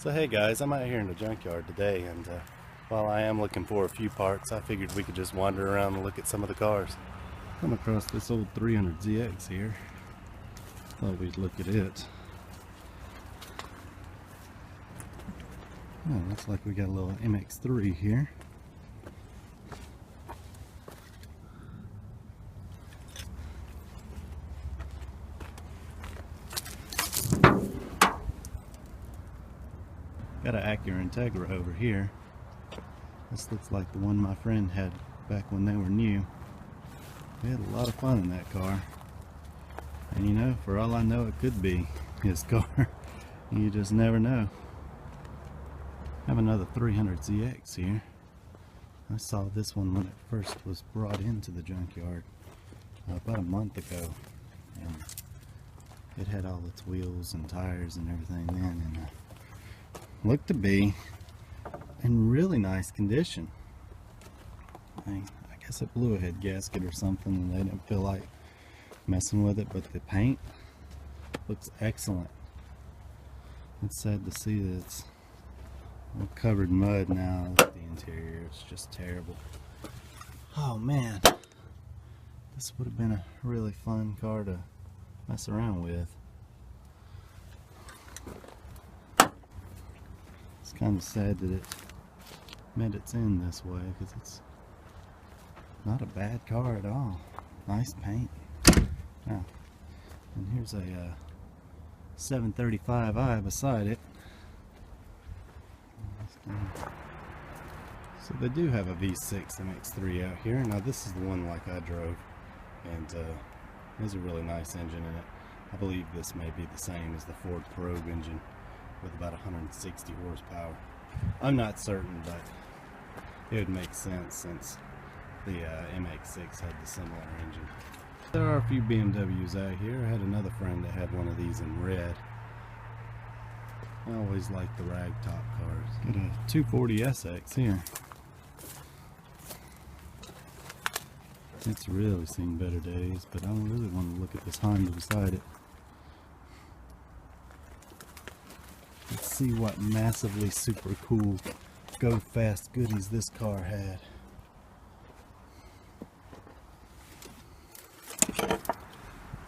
So hey guys, I'm out here in the junkyard today, and while I am looking for a few parts, I figured we could just wander around and look at some of the cars. Come across this old 300ZX here. Thought we'd look at it. Oh, looks like we got a little MX3 here. Got an Acura Integra over here. This looks like the one my friend had back when they were new. We had a lot of fun in that car. And you know, for all I know, it could be his car. You just never know. I have another 300ZX here. I saw this one when it first was brought into the junkyard about a month ago. And it had all its wheels and tires and everything then. And looked to be in really nice condition. I guess it blew a head gasket or something and they didn't feel like messing with it, but the paint looks excellent. It's sad to see that it's all covered in mud now. Look at the interior, it's just terrible. Oh man, this would have been a really fun car to mess around with. It's kind of sad that it made its end this way, because it's not a bad car at all. Nice paint. Now, and here's a 735i beside it. So they do have a V6 MX3 out here. Now this is the one like I drove, and there's a really nice engine in it. I believe this may be the same as the Ford Probe engine, with about 160 horsepower. I'm not certain, but it would make sense since the MX6 had the similar engine. There are a few BMWs out here. I had another friend that had one of these in red. I always like the ragtop cars. Got a 240SX here. It's really seen better days, but I don't really want to look at this Honda beside it. Let's see what massively super cool go fast goodies this car had.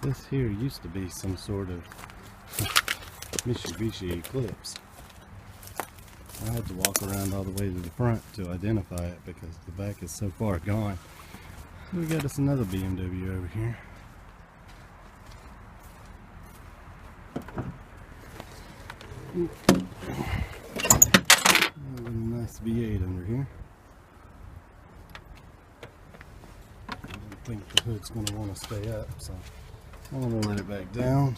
This here used to be some sort of Mitsubishi Eclipse. I had to walk around all the way to the front to identify it because the back is so far gone. We got us another BMW over here. A nice V8 under here. I don't think the hood's going to want to stay up, so I'm going to let it back down,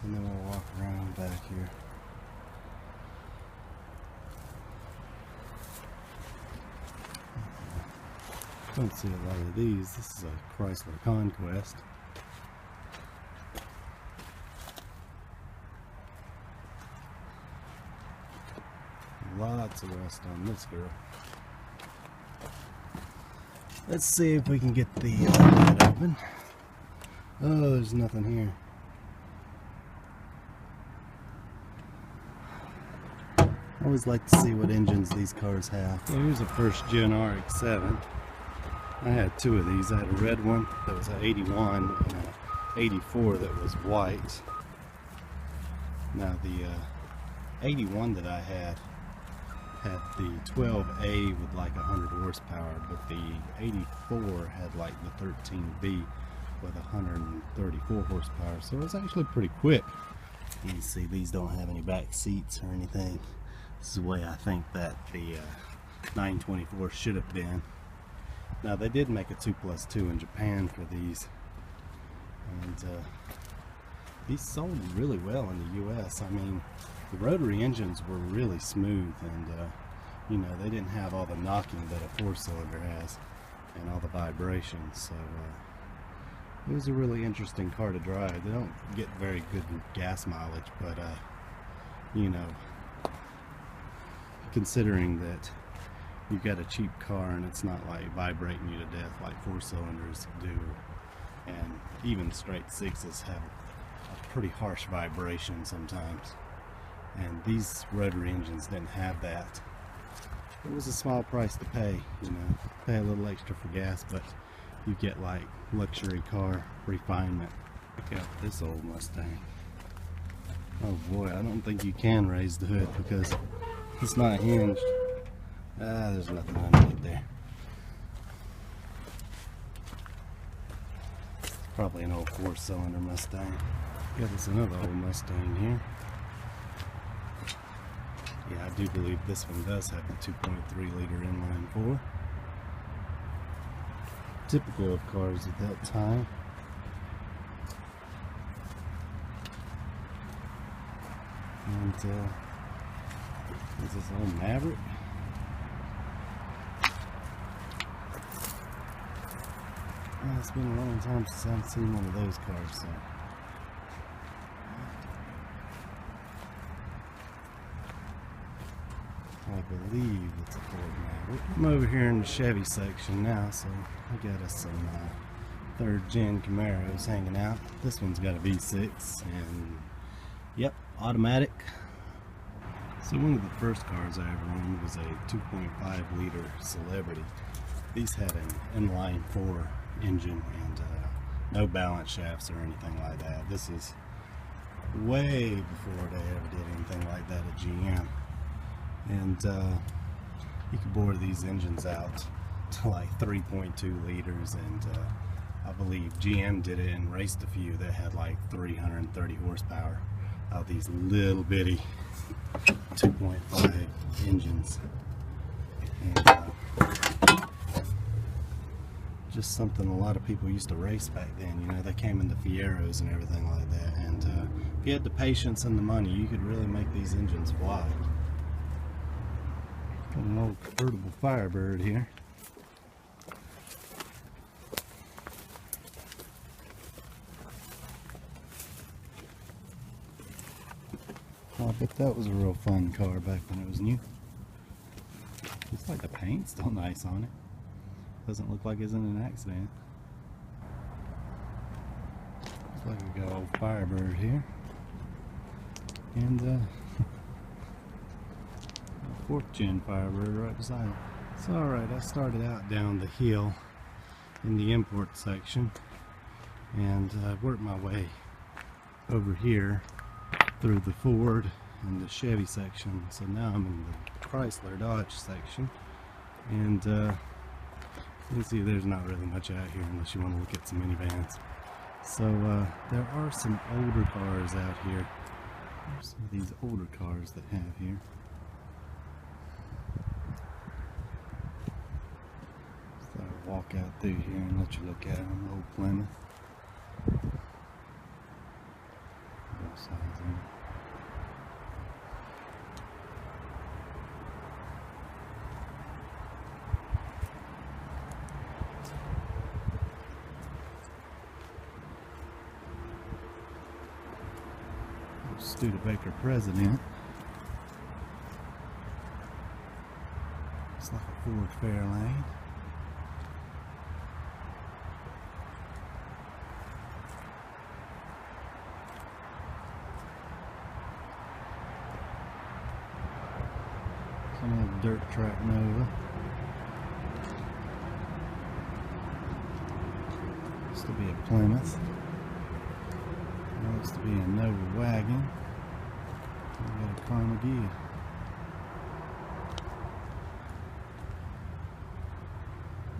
and then we'll walk around back here. Don't see a lot of these. This is a Chrysler Conquest. Lots of rust on this girl. Let's see if we can get the lid open. Oh, there's nothing here. I always like to see what engines these cars have. Well, here's a first gen RX-7. I had two of these. I had a red one that was an 81 and an 84 that was white. Now the 81 that I had the 12A with like 100 horsepower, but the 84 had like the 13B with 134 horsepower, so it was actually pretty quick. You can see these don't have any back seats or anything. This is the way I think that the 924 should have been. Now they did make a 2+2 in Japan for these, and these sold really well in the US. I mean, the rotary engines were really smooth, and you know, they didn't have all the knocking that a 4-cylinder has and all the vibrations, so it was a really interesting car to drive. They don't get very good gas mileage, but you know, considering that you've got a cheap car and it's not like vibrating you to death like 4-cylinders do, and even straight 6s have a pretty harsh vibration sometimes. and these rotary engines didn't have that. It was a small price to pay, you know, pay a little extra for gas, but you get like luxury car refinement. Check out this old Mustang. Oh boy, I don't think you can raise the hood because it's not hinged. There's nothing underneath there. It's probably an old 4-cylinder Mustang. Yeah, there's another old Mustang here. Yeah, I do believe this one does have the 2.3 liter inline 4. Typical of cars at that time. And is this old Maverick? It's been a long time since I've seen one of those cars, so. I believe it's a Ford Maverick. I'm over here in the Chevy section now, so I got us some 3rd gen Camaros hanging out. This one's got a V6 and yep, automatic. So one of the first cars I ever owned was a 2.5 liter Celebrity. These had an inline 4 engine and no balance shafts or anything like that. This is way before they ever did anything like that at GM. And you could bore these engines out to like 3.2 liters, and I believe GM did it and raced a few that had like 330 horsepower out of these little bitty 2.5 engines. And just something a lot of people used to race back then. You know, they came in the Fieros and everything like that, and if you had the patience and the money, you could really make these engines fly. Got an old convertible Firebird here. I bet that was a real fun car back when it was new. Looks like the paint's still nice on it. Doesn't look like it's in an accident. Looks like we got old Firebird here. And 4th gen Firebird right beside it. So alright, I started out down the hill in the import section and worked my way over here through the Ford and the Chevy section. So now I'm in the Chrysler Dodge section, and you can see there's not really much out here unless you want to look at some minivans. So there are some older cars out here. There's some of these older cars that have here. So I'll walk out through here and let you look at them. Old Plymouth. Both sides in. Studebaker President. It's like a Ford Fairlane. Some of the dirt track Nova. Used to be a Plymouth. Looks to be a Nova wagon. We got a Carnegie.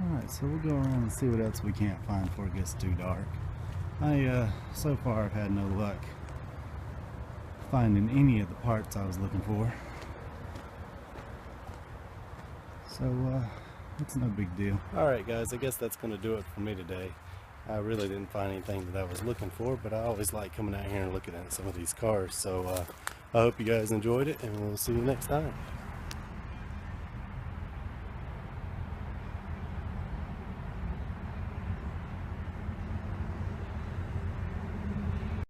Alright, so we'll go around and see what else we can't find before it gets too dark. So far I've had no luck finding any of the parts I was looking for. So, it's no big deal. Alright guys, I guess that's going to do it for me today. I really didn't find anything that I was looking for, but I always like coming out here and looking at some of these cars. So I hope you guys enjoyed it, and we'll see you next time.